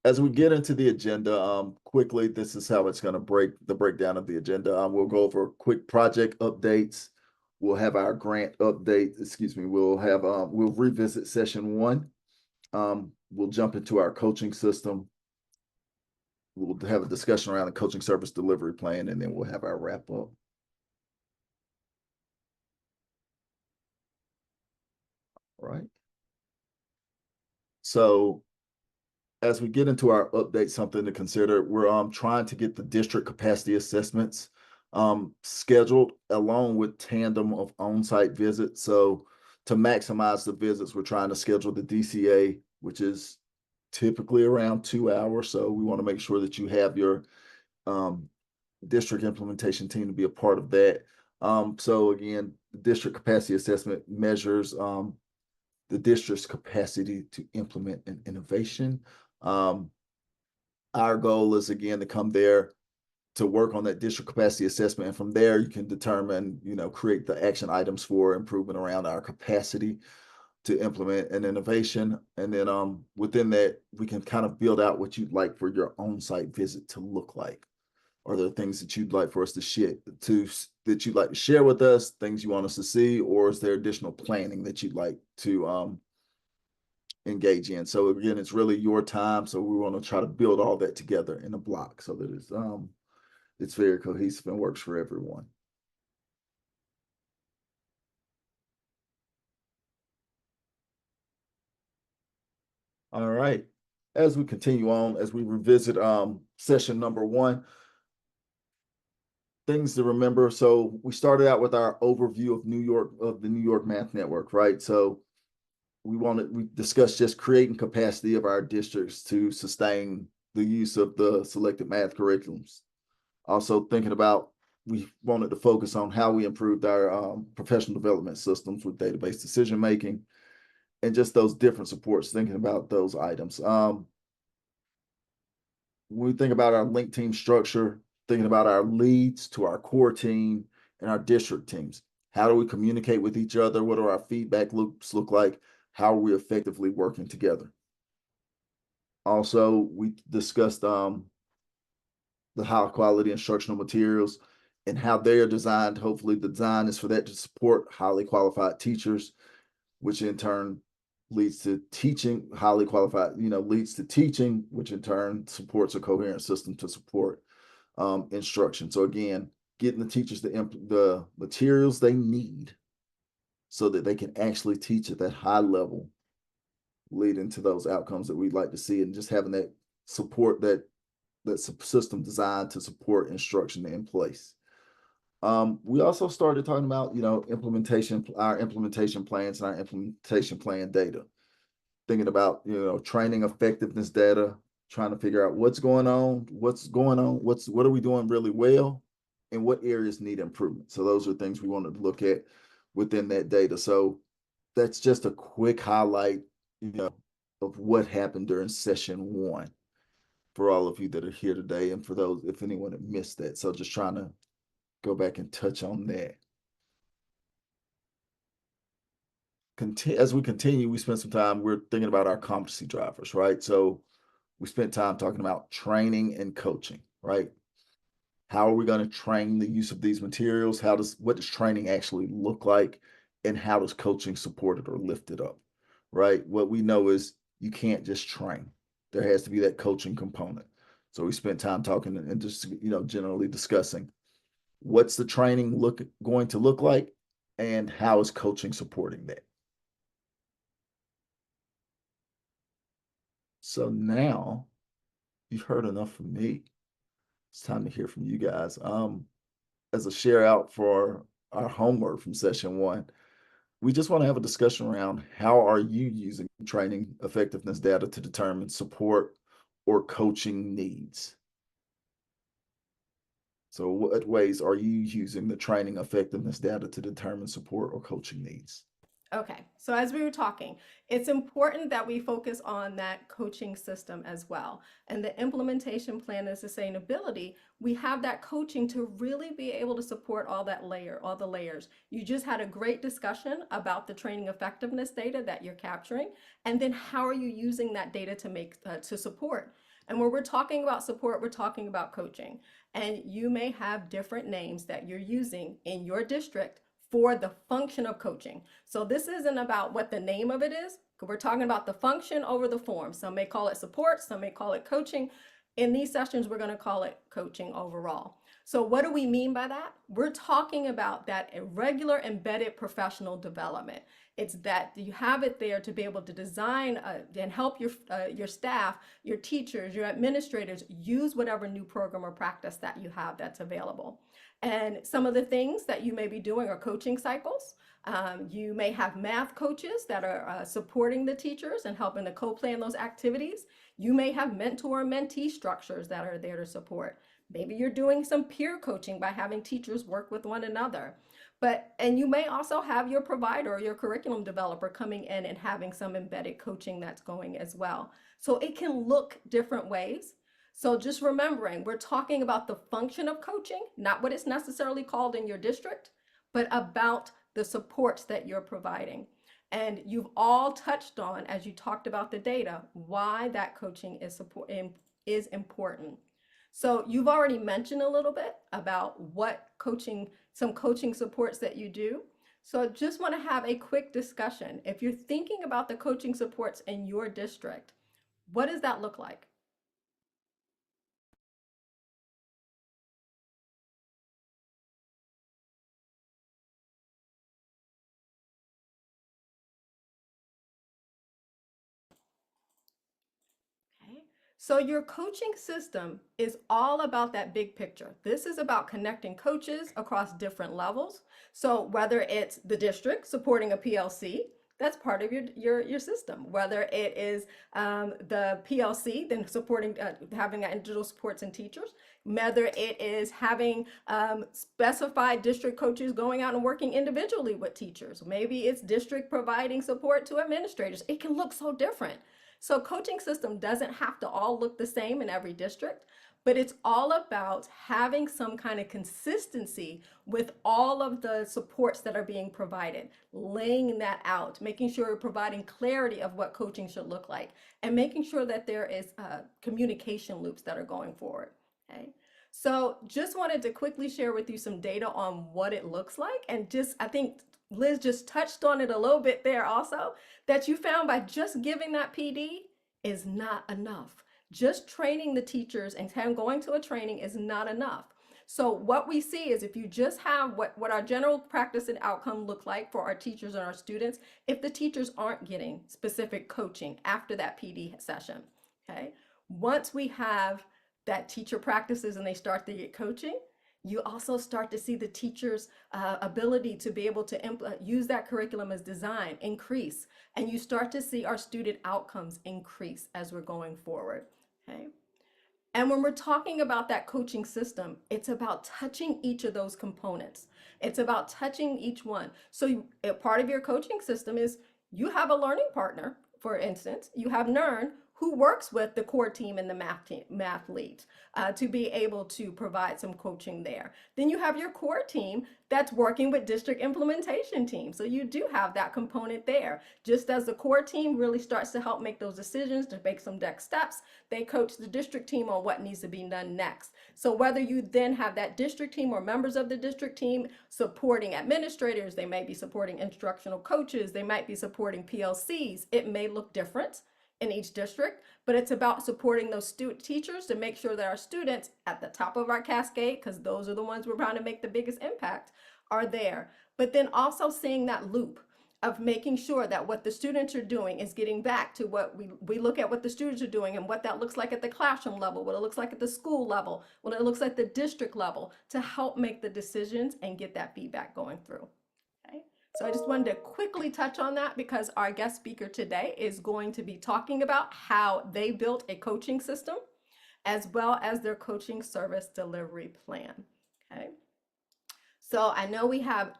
As we get into the agenda, quickly, this is how it's going to break the breakdown of the agenda. We'll go over quick project updates. We'll have our grant update. Excuse me. We'll revisit session one. We'll jump into our coaching system. We'll have a discussion around the coaching service delivery plan, and then we'll have our wrap up. All right. So as we get into our update, something to consider, we're trying to get the district capacity assessments scheduled along with tandem of on-site visits. So to maximize the visits, we're trying to schedule the DCA, which is typically around 2 hours. So we want to make sure that you have your um, district implementation team to be a part of that. So again, the district capacity assessment measures the district's capacity to implement an innovation. Um, our goal is again to come there to work on that district capacity assessment, and from there you can determine, create the action items for improvement around our capacity to implement an innovation. And then within that, we can kind of build out what you'd like for your on-site visit to look like. Are there things that you'd like for us to share that you'd like to share with us, things you want us to see, or is there additional planning that you'd like to engage in? So again, it's really your time. So we want to try to build all that together in a block so that it's very cohesive and works for everyone. All right. As we continue on, as we revisit session number one, things to remember. So we started out with our overview of the New York Math Network, right? So we discussed just creating capacity of our districts to sustain the use of the selected math curriculums. Also thinking about, we wanted to focus on how we improved our professional development systems with database decision making and just those different supports, thinking about those items. When we think about our link team structure, thinking about our leads to our core team and our district teams. How do we communicate with each other? What do our feedback loops look like? How are we effectively working together? Also, we discussed the high quality instructional materials and how they are designed. Hopefully, the design is for that to support highly qualified teachers, which in turn leads to teaching highly qualified, leads to teaching, which in turn supports a coherent system to support instruction. So again, getting the teachers the materials they need so that they can actually teach at that high level, leading to those outcomes that we'd like to see, and just having that support, that system designed to support instruction in place. We also started talking about, our implementation plans and our implementation plan data, thinking about, training effectiveness data, trying to figure out what's going on, what are we doing really well, and what areas need improvement. So those are things we wanted to look at within that data. So that's just a quick highlight, of what happened during session one for all of you that are here today, and for those, if anyone had missed that. So just trying to go back and touch on that. As we continue, we spent some time, we're thinking about our competency drivers, right? So we spent time talking about training and coaching, right? How are we going to train the use of these materials? What does training actually look like? And how does coaching support it or lift it up, right? What we know is you can't just train. There has to be that coaching component. So we spent time talking and just, generally discussing what's the training going to look like, and how is coaching supporting that. So now you've heard enough from me. It's time to hear from you guys. As a share out for our homework from session one, we just want to have a discussion around how are you using training effectiveness data to determine support or coaching needs. So what ways are you using the training effectiveness data to determine support or coaching needs? Okay, so as we were talking, it's important that we focus on that coaching system as well. And the implementation plan and sustainability, we have that coaching to really be able to support all the layers. You just had a great discussion about the training effectiveness data that you're capturing, and then how are you using that data to support? And when we're talking about support, we're talking about coaching. And you may have different names that you're using in your district for the function of coaching. So this isn't about what the name of it is. We're talking about the function over the form. Some may call it support, some may call it coaching. In these sessions, we're going to call it coaching overall. So what do we mean by that? We're talking about that irregular embedded professional development. It's that you have it there to be able to design and help your staff, your teachers, your administrators use whatever new program or practice that you have that's available. And some of the things that you may be doing are coaching cycles. You may have math coaches that are supporting the teachers and helping to co-plan those activities. You may have mentor-mentee structures that are there to support. Maybe you're doing some peer coaching by having teachers work with one another. And you may also have your provider or your curriculum developer coming in and having some embedded coaching that's going as well. So it can look different ways. So just remembering, we're talking about the function of coaching, not what it's necessarily called in your district, but about the supports that you're providing. And you've all touched on, as you talked about the data, why that coaching is important. So you've already mentioned a little bit about some coaching supports that you do. So I just want to have a quick discussion. If you're thinking about the coaching supports in your district, what does that look like? Okay. So your coaching system is all about that big picture. This is about connecting coaches across different levels. So whether it's the district supporting a PLC, that's part of your system. Whether it is the PLC, then supporting, having that individual supports and teachers. Whether it is having specified district coaches going out and working individually with teachers. Maybe it's district providing support to administrators. It can look so different. So coaching system doesn't have to all look the same in every district, but it's all about having some kind of consistency with all of the supports that are being provided, laying that out, making sure you're providing clarity of what coaching should look like, and making sure that there is communication loops that are going forward. Okay. So just wanted to quickly share with you some data on what it looks like, and I think Liz just touched on it a little bit there also, that you found by just giving that PD is not enough. Just training the teachers and going to a training is not enough. So what we see is if you just have what our general practice and outcome look like for our teachers and our students, if the teachers aren't getting specific coaching after that PD session, okay? Once we have that teacher practices and they start to get coaching, you also start to see the teacher's ability to be able to use that curriculum as design increase, and you start to see our student outcomes increase as we're going forward, okay? And when we're talking about that coaching system, it's about touching each of those components. It's about touching each one. So part of your coaching system is you have a learning partner, for instance, you have NERN, who works with the core team and the math leads to be able to provide some coaching there. Then you have your core team that's working with district implementation team. So you do have that component there. Just as the core team really starts to help make those decisions, to make some next steps, they coach the district team on what needs to be done next. So whether you then have that district team or members of the district team supporting administrators, they may be supporting instructional coaches, they might be supporting PLCs, it may look different in each district, but it's about supporting those teachers to make sure that our students at the top of our cascade, because those are the ones we're trying to make the biggest impact, are there. But then also seeing that loop of making sure that what the students are doing is getting back to what we look at what the students are doing and what that looks like at the classroom level, what it looks like at the school level, what it looks like at the district level, to help make the decisions and get that feedback going through. Okay. So I just wanted to quickly touch on that because our guest speaker today is going to be talking about how they built a coaching system as well as their coaching service delivery plan. Okay. So I know we have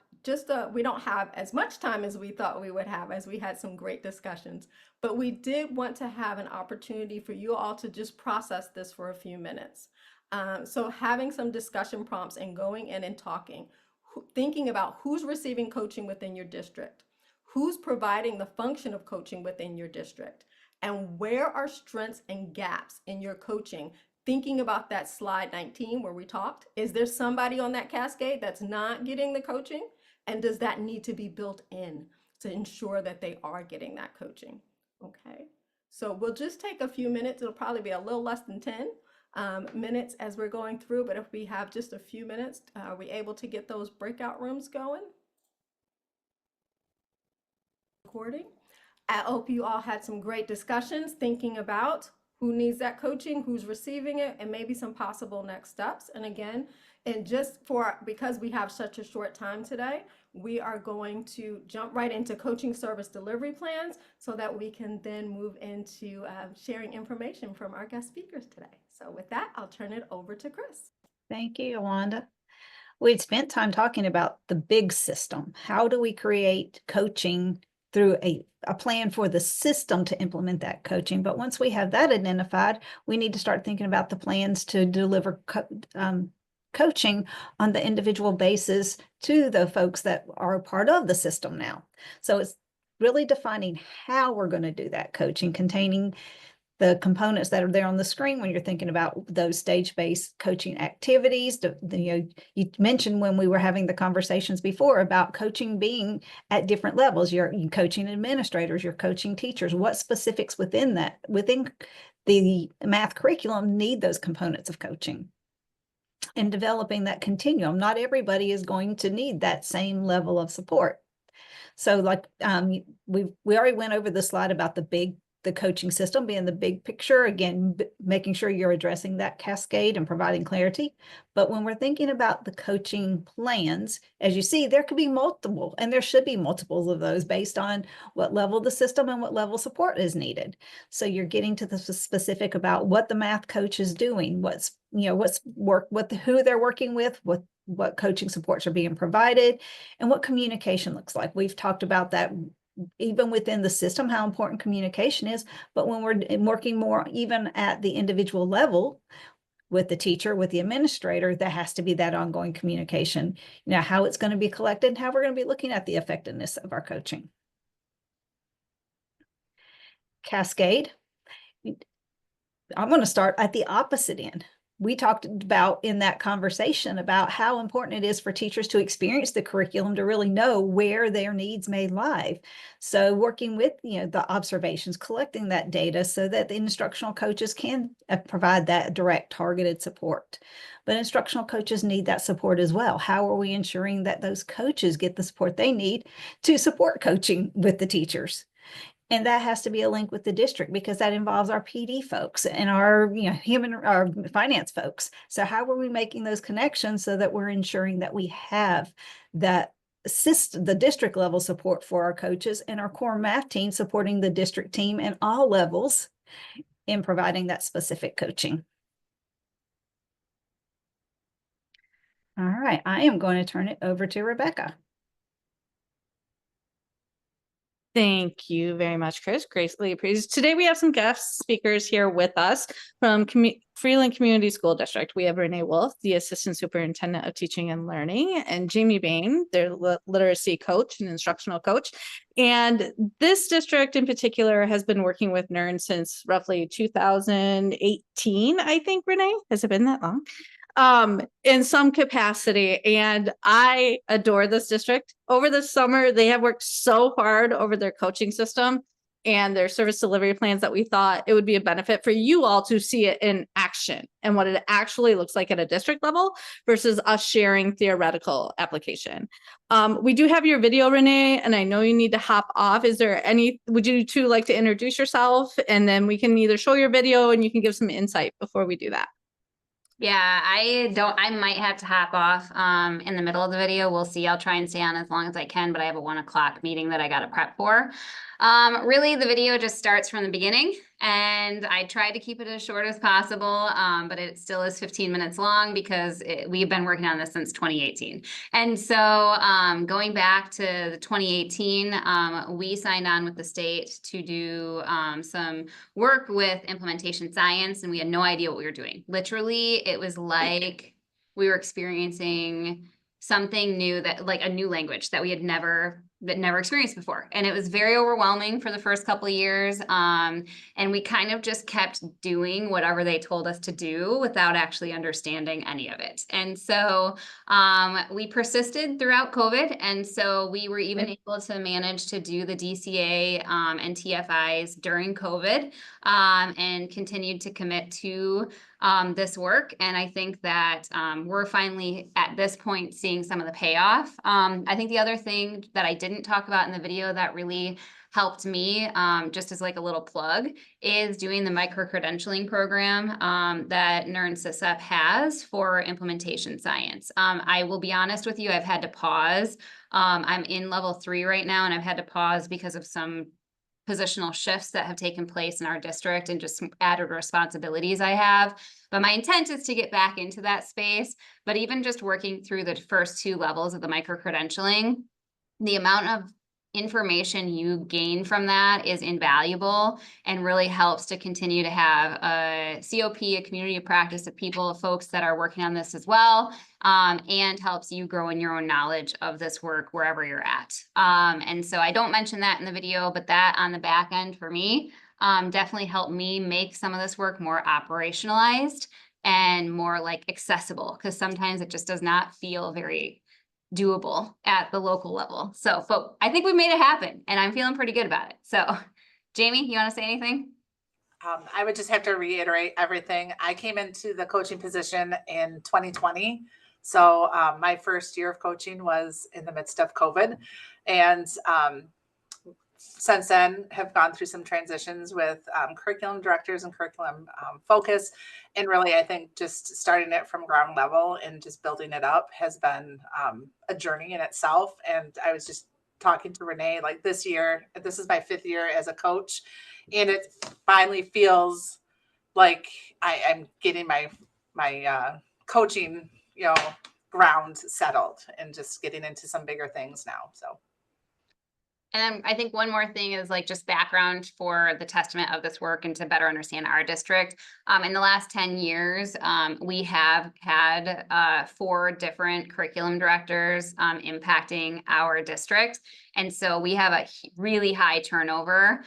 we don't have as much time as we thought we would have, as we had some great discussions, but we did want to have an opportunity for you all to just process this for a few minutes. So having some discussion prompts and going in and talking, thinking about who's receiving coaching within your district, who's providing the function of coaching within your district, And where are strengths and gaps in your coaching? Thinking about that slide 19 where we talked, is there somebody on that cascade that's not getting the coaching? And does that need to be built in to ensure that they are getting that coaching? Okay, so we'll just take a few minutes. It'll probably be a little less than 10 minutes as we're going through, but if we have just a few minutes, are we able to get those breakout rooms going? Recording. I hope you all had some great discussions thinking about who needs that coaching, who's receiving it, and maybe some possible next steps. And again, and just for, because we have such a short time today, we are going to jump right into coaching service delivery plans so that we can then move into sharing information from our guest speakers today. So with that, I'll turn it over to Chris. Thank you, Yolanda. We'd spent time talking about the big system. How do we create coaching through a plan for the system to implement that coaching? But once we have that identified, we need to start thinking about the plans to deliver coaching on the individual basis to the folks that are a part of the system now. So it's really defining how we're going to do that coaching, containing the components that are there on the screen when you're thinking about those stage-based coaching activities. You mentioned when we were having the conversations before about coaching being at different levels. You're coaching administrators, you're coaching teachers. What specifics within the math curriculum need those components of coaching? And developing that continuum. Not everybody is going to need that same level of support. So like we already went over the slide about the coaching system being the big picture, again, making sure you're addressing that cascade and providing clarity. But when we're thinking about the coaching plans, as you see, there could be multiple, and there should be multiples of those based on what level the system and what level support is needed. So you're getting to the specific about what the math coach is doing, who they're working with, what coaching supports are being provided, and what communication looks like. We've talked about that even within the system, how important communication is, but when we're working more even at the individual level with the teacher, with the administrator, there has to be that ongoing communication, how it's going to be collected, how we're going to be looking at the effectiveness of our coaching. Cascade. I'm going to start at the opposite end. We talked about in that conversation about how important it is for teachers to experience the curriculum to really know where their needs may lie. So working with the observations, collecting that data so that the instructional coaches can provide that direct targeted support. But instructional coaches need that support as well. How are we ensuring that those coaches get the support they need to support coaching with the teachers? And that has to be a link with the district because that involves our PD folks and our our finance folks. So how are we making those connections so that we're ensuring that we have that the district level support for our coaches and our core math team supporting the district team and all levels in providing that specific coaching? All right, I am going to turn it over to Rebecca. Thank you very much, Chris. Greatly appreciated. Today we have some guest speakers here with us from Freeland Community School District. We have Renee Wolf, the Assistant Superintendent of Teaching and Learning, and Jamie Bain, their literacy coach and instructional coach. And this district in particular has been working with NERN since roughly 2018, I think, Renee. Has it been that long? In some capacity. And I adore this district. Over the summer, they have worked so hard over their coaching system and their service delivery plans that we thought it would be a benefit for you all to see it in action and what it actually looks like at a district level versus us sharing theoretical application. We do have your video, Renee, and I know you need to hop off. Would you two like to introduce yourself? And then we can either show your video and you can give some insight before we do that. Yeah, I might have to hop off in the middle of the video. We'll see. I'll try and stay on as long as I can, but I have a 1 o'clock meeting that I got to prep for. Really, the video just starts from the beginning, and I tried to keep it as short as possible, but it still is 15 minutes long because we've been working on this since 2018. And so going back to the 2018, we signed on with the state to do some work with implementation science, and we had no idea what we were doing. Literally, it was like we were experiencing something new, that like a new language that we had never never experienced before. And it was very overwhelming for the first couple of years. And we kind of just kept doing whatever they told us to do without actually understanding any of it. And so we persisted throughout COVID. And so we were even able to manage to do the DCA and TFIs during COVID and continued to commit to this work. And I think that we're finally at this point seeing some of the payoff. I think the other thing that I didn't talk about in the video that really helped me, just as like a little plug, is doing the micro-credentialing program that NERN CSEP has for implementation science. I will be honest with you, I've had to pause. I'm in level 3 right now, and I've had to pause because of some positional shifts that have taken place in our district and just some added responsibilities I have. But my intent is to get back into that space. But even just working through the first 2 levels of the micro-credentialing, the amount of information you gain from that is invaluable and really helps to continue to have a COP, a community of practice of people, folks that are working on this as well, and helps you grow in your own knowledge of this work wherever you're at. And so I don't mention that in the video, but that on the back end for me definitely helped me make some of this work more operationalized and more like accessible, because sometimes it just does not feel very doable at the local level. So, but I think we made it happen and I'm feeling pretty good about it. So Jamie, you want to say anything? I would just have to reiterate everything. I came into the coaching position in 2020. So my first year of coaching was in the midst of COVID. And since then have gone through some transitions with curriculum directors and curriculum focus. And really, I think just starting it from ground level and just building it up has been a journey in itself. And I was just talking to Renee, like this year, this is my 5th year as a coach. And it finally feels like I'm getting my coaching, ground settled and just getting into some bigger things now. So. And I think one more thing is like just background for the testament of this work and to better understand our district. In the last 10 years, we have had 4 different curriculum directors impacting our district. And so we have a really high turnover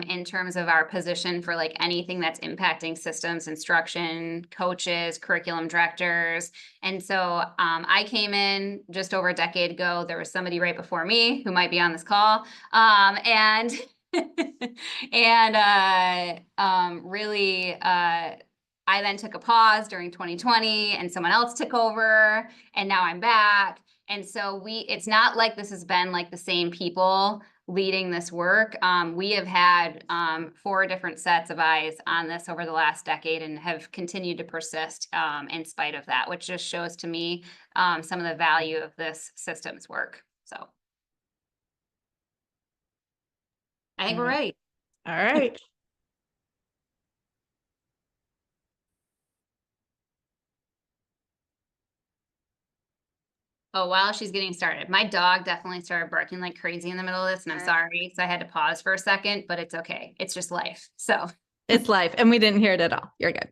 in terms of our position for like anything that's impacting systems, instruction, coaches, curriculum directors. And so I came in just over a decade ago. There was somebody right before me who might be on this call. And really, I then took a pause during 2020 and someone else took over and now I'm back. And so it's not like this has been like the same people leading this work. We have had 4 different sets of eyes on this over the last decade and have continued to persist in spite of that, which just shows to me some of the value of this systems work. So I think we're ready. All right. Oh, while she's getting started, my dog definitely started barking like crazy in the middle of this, and I'm sorry. So I had to pause for a second, but it's okay. It's just life. So It's live and we didn't hear it at all. You're good.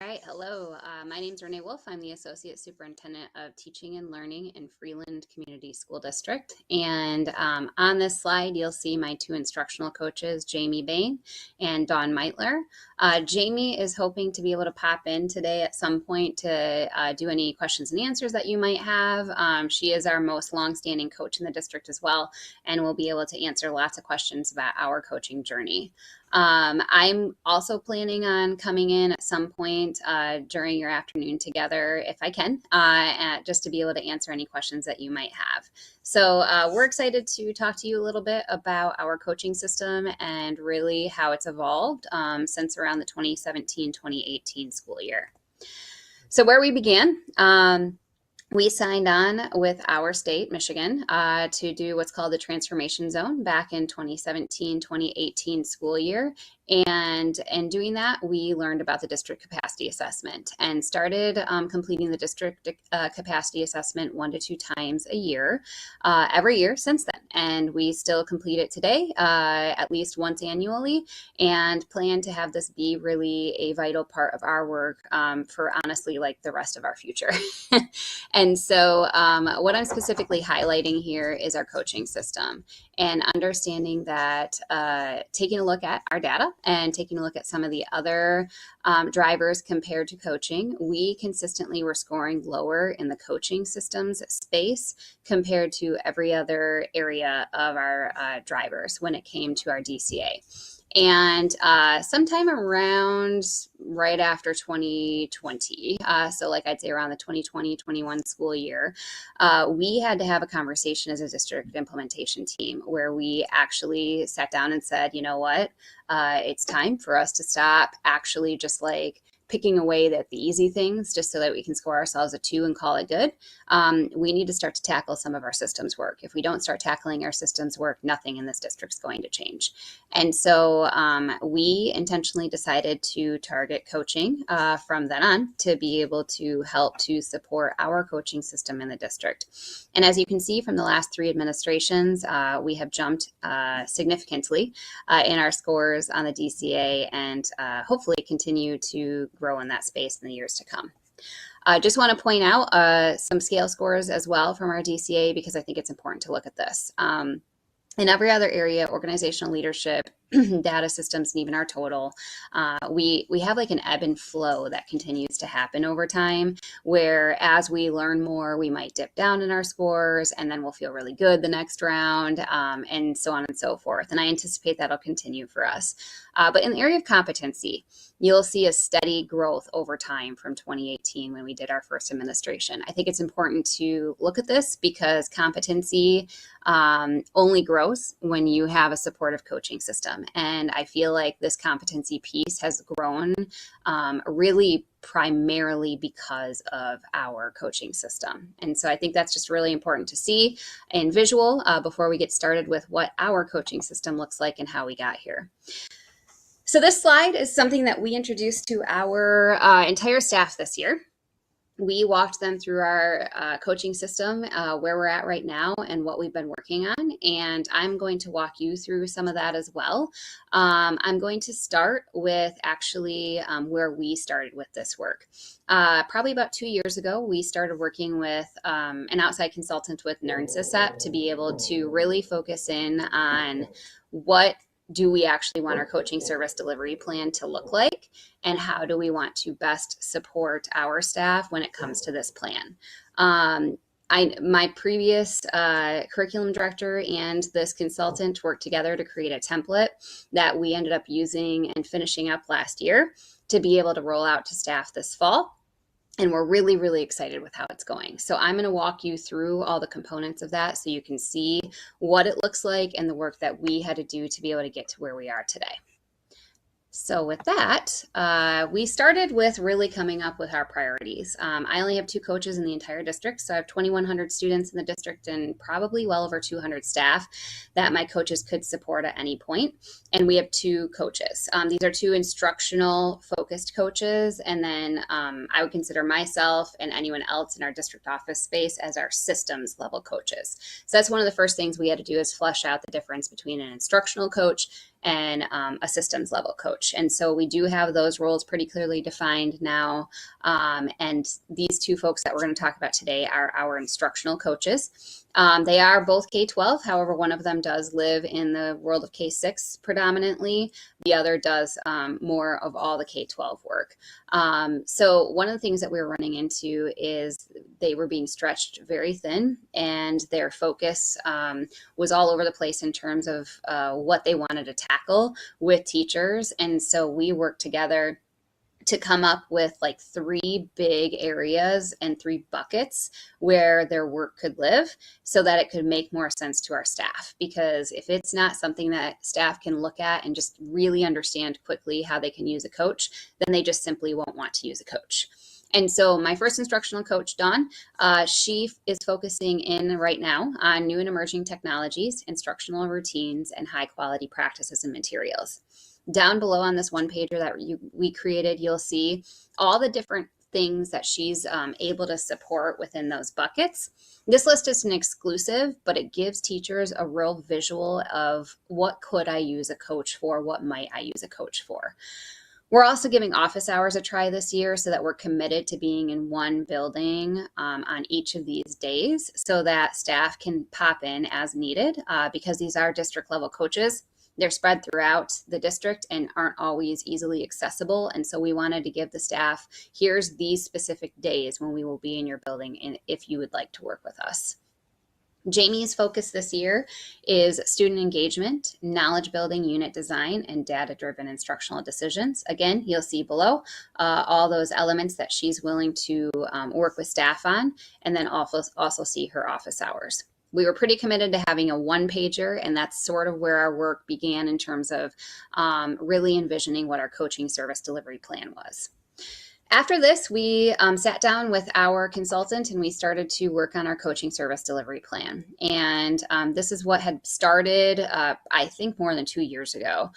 all right, hello. My name is Renee Wolf. I'm the Associate Superintendent of Teaching and Learning in Freeland Community School District. And on this slide, you'll see my 2 instructional coaches, Jamie Bain and Dawn Meitler. Jamie is hoping to be able to pop in today at some point to do any questions and answers that you might have. She is our most longstanding coach in the district as well, and will be able to answer lots of questions about our coaching journey. I'm also planning on coming in at some point during your afternoon together, if I can, just to be able to answer any questions that you might have. So we're excited to talk to you a little bit about our coaching system and really how it's evolved since around the 2017-2018 school year. So where we began, we signed on with our state, Michigan, to do what's called the Transformation Zone back in 2017-2018 school year. And in doing that, we learned about the district capacity assessment and started completing the district capacity assessment 1 to 2 times a year, every year since then. And we still complete it today, at least once annually, and plan to have this be really a vital part of our work for honestly like the rest of our future. And so what I'm specifically highlighting here is our coaching system and understanding that taking a look at our data and taking a look at some of the other drivers compared to coaching, we consistently were scoring lower in the coaching systems space compared to every other area of our drivers when it came to our DCA. And sometime around right after 2020, so like I'd say around the 2020-21 school year, we had to have a conversation as a district implementation team where we actually sat down and said, you know what, it's time for us to stop actually just like picking away at the easy things just so that we can score ourselves a 2 and call it good. We need to start to tackle some of our systems work. If we don't start tackling our systems work, nothing in this district is going to change. And so we intentionally decided to target coaching from then on to be able to help to support our coaching system in the district. And as you can see from the last 3 administrations, we have jumped significantly in our scores on the DCA and hopefully continue to grow in that space in the years to come. I just want to point out some scale scores as well from our DCA because I think it's important to look at this. In every other area, organizational leadership, data systems, and even our total, we have like an ebb and flow that continues to happen over time, where as we learn more, we might dip down in our scores and then we'll feel really good the next round, and so on and so forth. And I anticipate that'll continue for us. But in the area of competency, you'll see a steady growth over time from 2018 when we did our first administration. I think it's important to look at this because competency only grows when you have a supportive coaching system. And I feel like this competency piece has grown really primarily because of our coaching system. And so I think that's just really important to see in visual before we get started with what our coaching system looks like and how we got here. So this slide is something that we introduced to our entire staff this year. We walked them through our coaching system, where we're at right now and what we've been working on. And I'm going to walk you through some of that as well. I'm going to start with actually where we started with this work. Probably about 2 years ago, we started working with an outside consultant with NERN-CSEP to be able to really focus in on what do we actually want our coaching service delivery plan to look like, and how do we want to best support our staff when it comes to this plan? My previous curriculum director and this consultant worked together to create a template that we ended up using and finishing up last year to be able to roll out to staff this fall. And we're really, really excited with how it's going. So I'm going to walk you through all the components of that so you can see what it looks like and the work that we had to do to be able to get to where we are today. So with that, we started with really coming up with our priorities. I only have 2 coaches in the entire district, so I have 2,100 students in the district and probably well over 200 staff that my coaches could support at any point. And we have 2 coaches. These are 2 instructional focused coaches, and then I would consider myself and anyone else in our district office space as our systems level coaches. So that's one of the first things we had to do is flesh out the difference between an instructional coach and a systems level coach. And so we do have those roles pretty clearly defined now. And these 2 folks that we're going to talk about today are our instructional coaches. They are both K-12. However, one of them does live in the world of K-6 predominantly. The other does more of all the K-12 work. So one of the things that we were running into is they were being stretched very thin, and their focus was all over the place in terms of what they wanted to tackle with teachers. And so we worked together to come up with like 3 big areas and 3 buckets where their work could live so that it could make more sense to our staff. Because if it's not something that staff can look at and just really understand quickly how they can use a coach, then they just simply won't want to use a coach. And so my first instructional coach, Dawn, she is focusing in right now on new and emerging technologies, instructional routines, and high quality practices and materials. Down below on this one pager that we created, you'll see all the different things that she's able to support within those buckets. This list isn't exclusive, but it gives teachers a real visual of what could I use a coach for? What might I use a coach for? We're also giving office hours a try this year so that we're committed to being in one building on each of these days so that staff can pop in as needed because these are district level coaches. They're spread throughout the district and aren't always easily accessible. And so we wanted to give the staff, here's these specific days when we will be in your building and if you would like to work with us. Jamie's focus this year is student engagement, knowledge building, unit design, and data-driven instructional decisions. Again, you'll see below all those elements that she's willing to work with staff on, and then also see her office hours. We were pretty committed to having a one-pager, and that's sort of where our work began in terms of really envisioning what our coaching service delivery plan was. After this, we sat down with our consultant and we started to work on our coaching service delivery plan. And this is what had started, I think, more than 2 years ago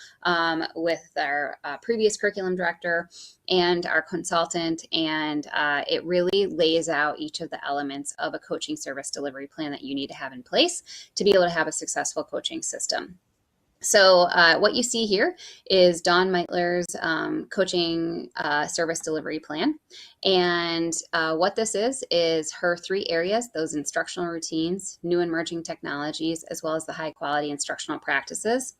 with our previous curriculum director and our consultant. And it really lays out each of the elements of a coaching service delivery plan that you need to have in place to be able to have a successful coaching system. So what you see here is Dawn Meitler's coaching service delivery plan. And what this is her 3 areas, those instructional routines, new and emerging technologies, as well as the high quality instructional practices,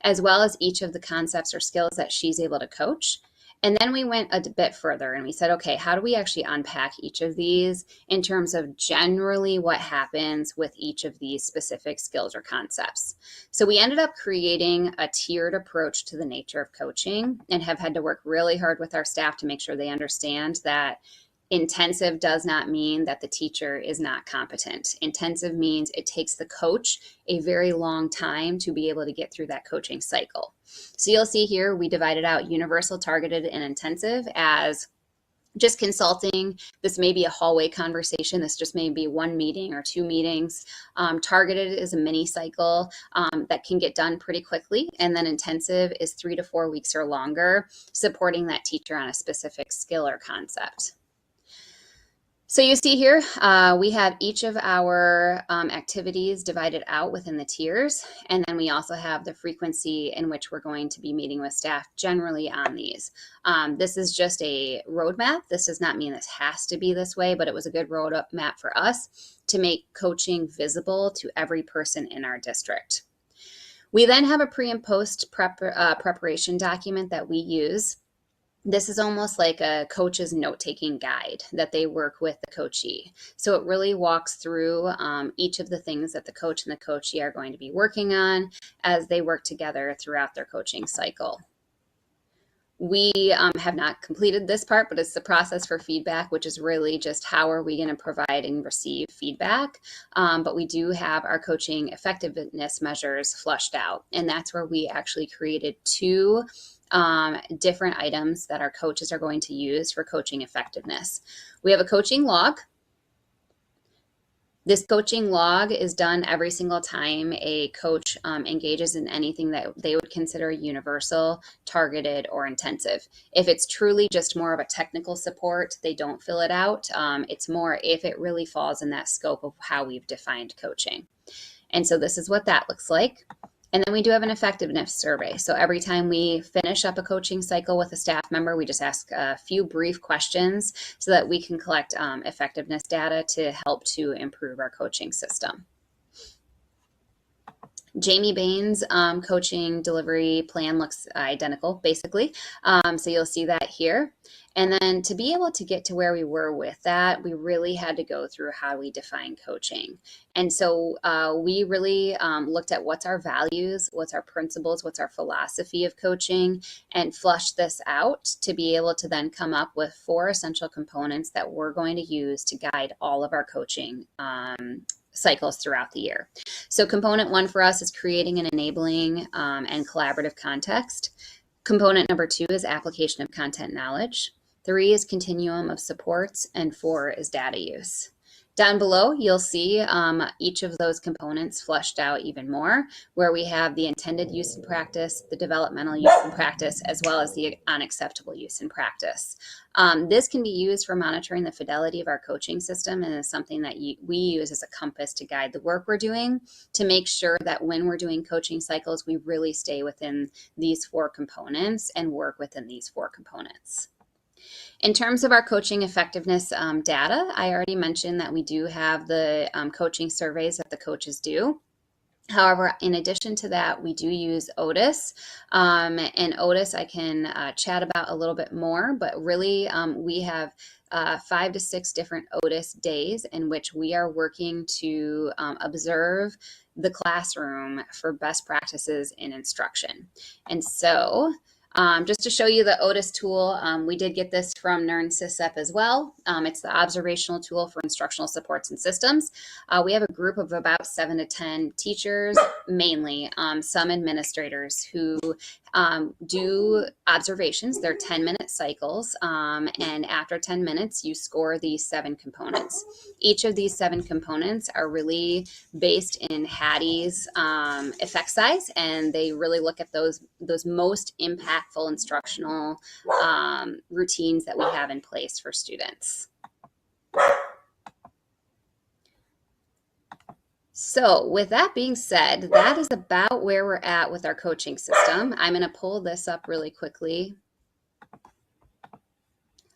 as well as each of the concepts or skills that she's able to coach. And then we went a bit further and we said, okay, how do we actually unpack each of these in terms of generally what happens with each of these specific skills or concepts? So we ended up creating a tiered approach to the nature of coaching and have had to work really hard with our staff to make sure they understand that intensive does not mean that the teacher is not competent. Intensive means it takes the coach a very long time to be able to get through that coaching cycle. So you'll see here, we divided out universal, targeted, and intensive as just consulting. This may be a hallway conversation. This just may be 1 meeting or 2 meetings. Targeted is a mini cycle that can get done pretty quickly. And then intensive is 3 to 4 weeks or longer, supporting that teacher on a specific skill or concept. So you see here, we have each of our activities divided out within the tiers. And then we also have the frequency in which we're going to be meeting with staff generally on these. This is just a roadmap. This does not mean this has to be this way, but it was a good roadmap for us to make coaching visible to every person in our district. We then have a pre and post preparation document that we use. This is almost like a coach's note-taking guide that they work with the coachee. So it really walks through each of the things that the coach and the coachee are going to be working on as they work together throughout their coaching cycle. We have not completed this part, but it's the process for feedback, which is really just how are we going to provide and receive feedback. But we do have our coaching effectiveness measures flushed out. And that's where we actually created 2 different items that our coaches are going to use for coaching effectiveness. We have a coaching log. This coaching log is done every single time a coach engages in anything that they would consider universal, targeted, or intensive. If it's truly just more of a technical support, they don't fill it out. It's more if it really falls in that scope of how we've defined coaching. And so this is what that looks like. And then we do have an effectiveness survey. So every time we finish up a coaching cycle with a staff member, we just ask a few brief questions so that we can collect effectiveness data to help to improve our coaching system. Jamie Bain's coaching delivery plan looks identical, basically. So you'll see that here. And then to be able to get to where we were with that, we really had to go through how we define coaching. And so we really looked at what's our values, what's our principles, what's our philosophy of coaching, and flushed this out to be able to then come up with 4 essential components that we're going to use to guide all of our coaching cycles throughout the year. So component 1 for us is creating an enabling and collaborative context. Component number 2 is application of content knowledge. 3 is continuum of supports, and 4 is data use. Down below, you'll see each of those components fleshed out even more, where we have the intended use in practice, the developmental use in practice, as well as the unacceptable use in practice. This can be used for monitoring the fidelity of our coaching system, and is something that we use as a compass to guide the work we're doing, to make sure that when we're doing coaching cycles, we really stay within these 4 components and work within these 4 components. In terms of our coaching effectiveness data, I already mentioned that we do have the coaching surveys that the coaches do. However, in addition to that, we do use Otis, and Otis I can chat about a little bit more, but really we have 5 to 6 different Otis days in which we are working to observe the classroom for best practices in instruction. And so just to show you the Otis tool, we did get this from NERN-CSEP as well. It's the observational tool for instructional supports and systems. We have a group of about 7 to 10 teachers, mainly some administrators, who do observations. They're 10-minute cycles, and after 10 minutes, you score these 7 components. Each of these 7 components are really based in Hattie's effect size, and they really look at those most impactful instructional routines that we have in place for students. So with that being said, that is about where we're at with our coaching system. I'm going to pull this up really quickly.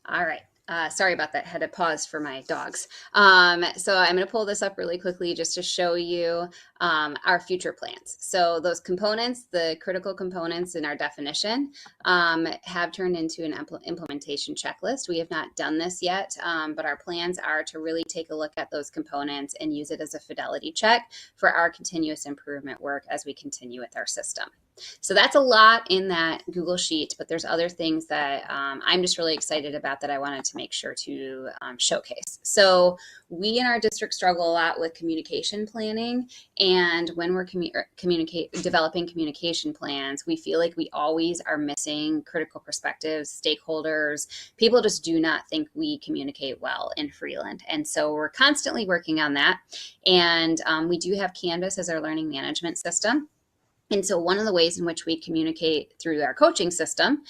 All right. Sorry about that. Had to pause for my dogs. So I'm going to pull this up really quickly just to show you our future plans. So those components, the critical components in our definition, have turned into an implementation checklist. We have not done this yet, but our plans are to really take a look at those components and use it as a fidelity check for our continuous improvement work as we continue with our system. So that's a lot in that Google Sheet, but there's other things that I'm just really excited about that I wanted to make sure to showcase. So we in our district struggle a lot with communication planning, and when we're developing communication plans, we feel like we always are missing critical perspectives, stakeholders. People just do not think we communicate well in Freeland, and so we're constantly working on that. And we do have Canvas as our learning management system. And so one of the ways in which we communicate through our coaching system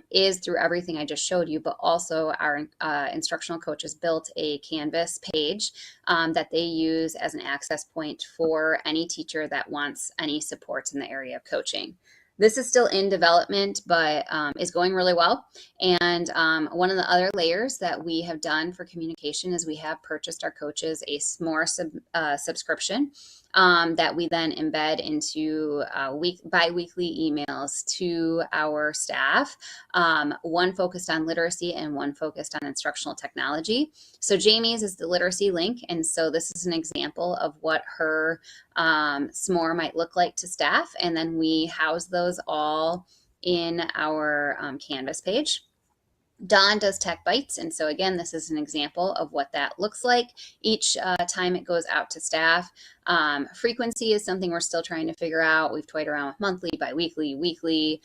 is through everything I just showed you, but also our instructional coaches built a Canvas page that they use as an access point for any teacher that wants any supports in the area of coaching. This is still in development, but is going really well. And one of the other layers that we have done for communication is we have purchased our coaches a SMORE subscription that we then embed into bi-weekly emails to our staff, one focused on literacy and one focused on instructional technology. So Jamie's is the literacy link, and so this is an example of what her SMORE might look like to staff, and then we house those all in our Canvas page. Dawn does Tech Bites, and so again, this is an example of what that looks like each time it goes out to staff. Frequency is something we're still trying to figure out. We've toyed around with monthly, bi-weekly, weekly.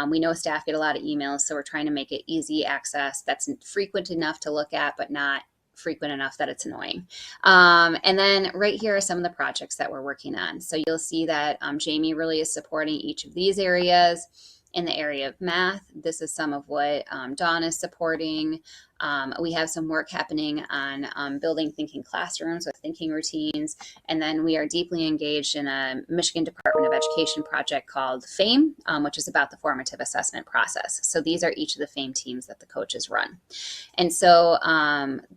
We know staff get a lot of emails, so we're trying to make it easy access that's frequent enough to look at, but not frequent enough that it's annoying. And then right here are some of the projects that we're working on. So you'll see that Jamie really is supporting each of these areas. In the area of math, this is some of what Dawn is supporting. We have some work happening on building thinking classrooms with thinking routines. And then we are deeply engaged in a Michigan Department of Education project called FAME, which is about the formative assessment process. So these are each of the FAME teams that the coaches run. And so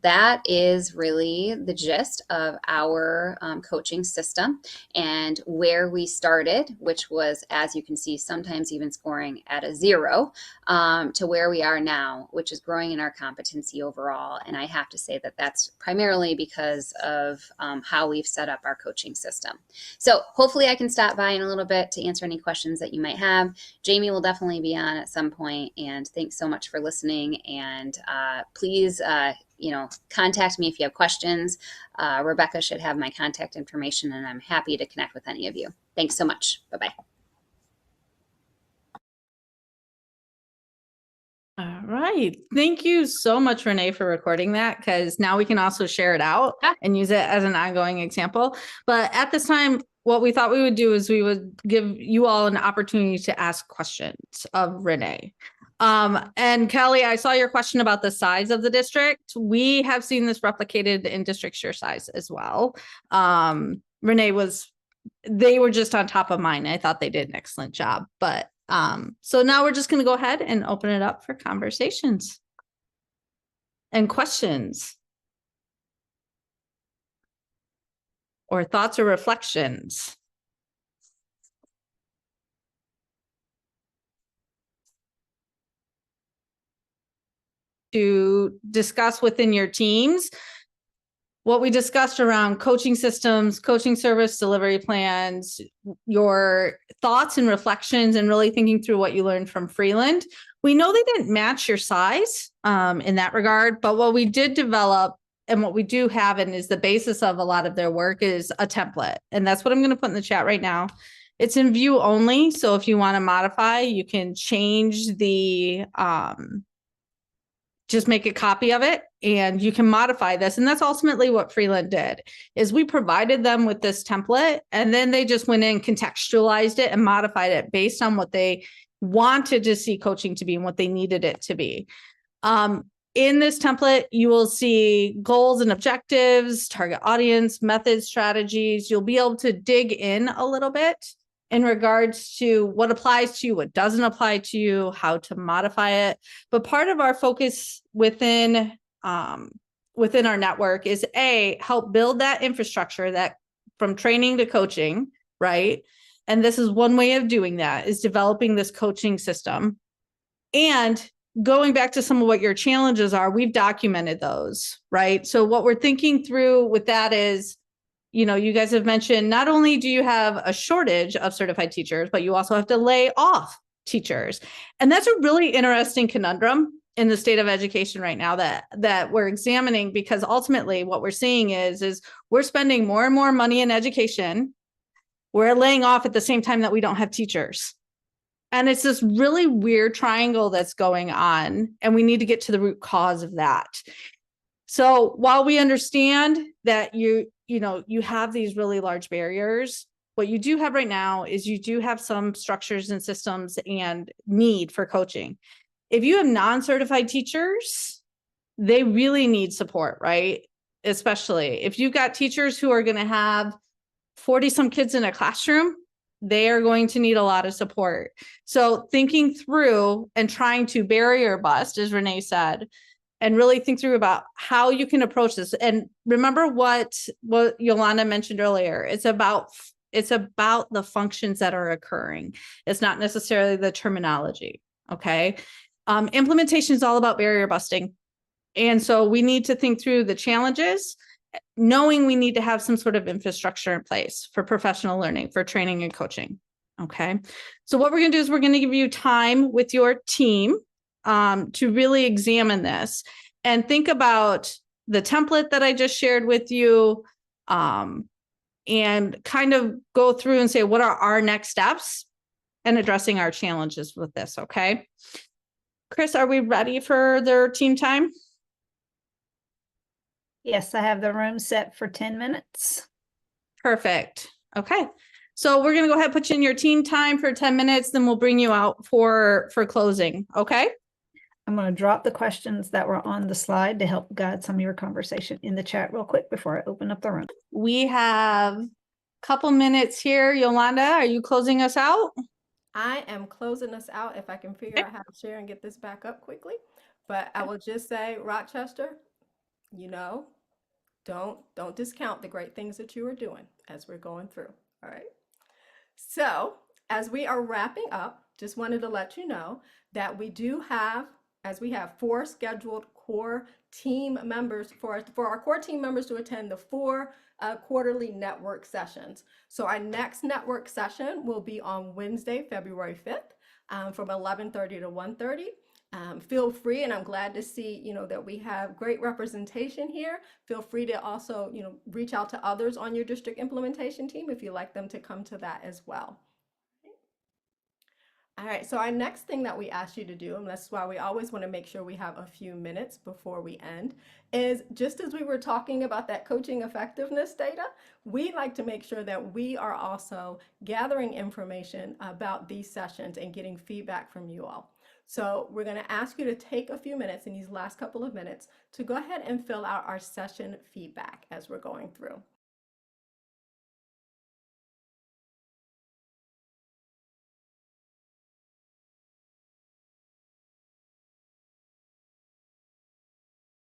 that is really the gist of our coaching system and where we started, which was, as you can see, sometimes even scoring at a 0, to where we are now, which is growing in our competency overall. And I have to say that that's primarily because of how we've set up our coaching system. So hopefully I can stop by in a little bit to answer any questions that you might have. Jamie will definitely be on at some point, and thanks so much for listening. And please, contact me if you have questions. Rebecca should have my contact information, and I'm happy to connect with any of you. Thanks so much. Bye-bye. All right. Thank you so much, Renee, for recording that, because now we can also share it out Yeah. and use it as an ongoing example. But at this time, what we thought we would do is we would give you all an opportunity to ask questions of Renee. And Kelly, I saw your question about the size of the district. We have seen this replicated in districts your size as well. Renee they were just on top of mine. I thought they did an excellent job, but so now we're just going to go ahead and open it up for conversations and questions or thoughts or reflections. To discuss within your teams what we discussed around coaching systems, coaching service delivery plans, your thoughts and reflections, and really thinking through what you learned from Freeland. We know they didn't match your size in that regard, but what we did develop and what we do have and is the basis of a lot of their work is a template. And that's what I'm going to put in the chat right now. It's in view only. So if you want to modify, you can change the just make a copy of it and you can modify this. And that's ultimately what Freeland did, is we provided them with this template and then they just went in, contextualized it and modified it based on what they wanted to see coaching to be and what they needed it to be. In this template, you will see goals and objectives, target audience, methods, strategies. You'll be able to dig in a little bit in regards to what applies to you, what doesn't apply to you, how to modify it. But part of our focus within our network is help build that infrastructure that from training to coaching, right? And this is one way of doing that, is developing this coaching system. And going back to some of what your challenges are, we've documented those, right? So what we're thinking through with that is, you guys have mentioned not only do you have a shortage of certified teachers, but you also have to lay off teachers. And that's a really interesting conundrum in the state of education right now that we're examining, because ultimately what we're seeing is we're spending more and more money in education. We're laying off at the same time that we don't have teachers. And it's this really weird triangle that's going on, and we need to get to the root cause of that. So while we understand that you have these really large barriers, what you do have right now is you do have some structures and systems and need for coaching. If you have non-certified teachers, they really need support, right? Especially if you've got teachers who are going to have 40 some kids in a classroom, they are going to need a lot of support. So thinking through and trying to barrier bust, as Renee said, and really think through about how you can approach this. And remember what Yolanda mentioned earlier. It's about the functions that are occurring. It's not necessarily the terminology. Okay. Implementation is all about barrier busting. And so we need to think through the challenges, knowing we need to have some sort of infrastructure in place for professional learning, for training and coaching. Okay. So what we're going to do is we're going to give you time with your team to really examine this and think about the template that I just shared with you, and kind of go through and say, what are our next steps and addressing our challenges with this. Okay. Chris, are we ready for their team time? Yes, I have the room set for 10 minutes. Perfect. Okay. So we're going to go ahead and put you in your team time for 10 minutes, then we'll bring you out for closing. Okay. I'm going to drop the questions that were on the slide to help guide some of your conversation in the chat real quick before I open up the room. We have a couple minutes here. Yolanda, are you closing us out? I am closing us out if I can figure out how to share and get this back up quickly. But I will just say, Rochester, don't discount the great things that you are doing as we're going through. All right. So as we are wrapping up, just wanted to let you know that we have 4 scheduled core team members for our core team members to attend the 4 quarterly network sessions. So our next network session will be on Wednesday, February 5th, from 11:30 to 1:30. Feel free, and I'm glad to see, that we have great representation here. Feel free to also, reach out to others on your district implementation team if you'd like them to come to that as well. All right, so our next thing that we asked you to do, and that's why we always want to make sure we have a few minutes before we end, is just as we were talking about that coaching effectiveness data, we like to make sure that we are also gathering information about these sessions and getting feedback from you all. So we're going to ask you to take a few minutes in these last couple of minutes to go ahead and fill out our session feedback as we're going through.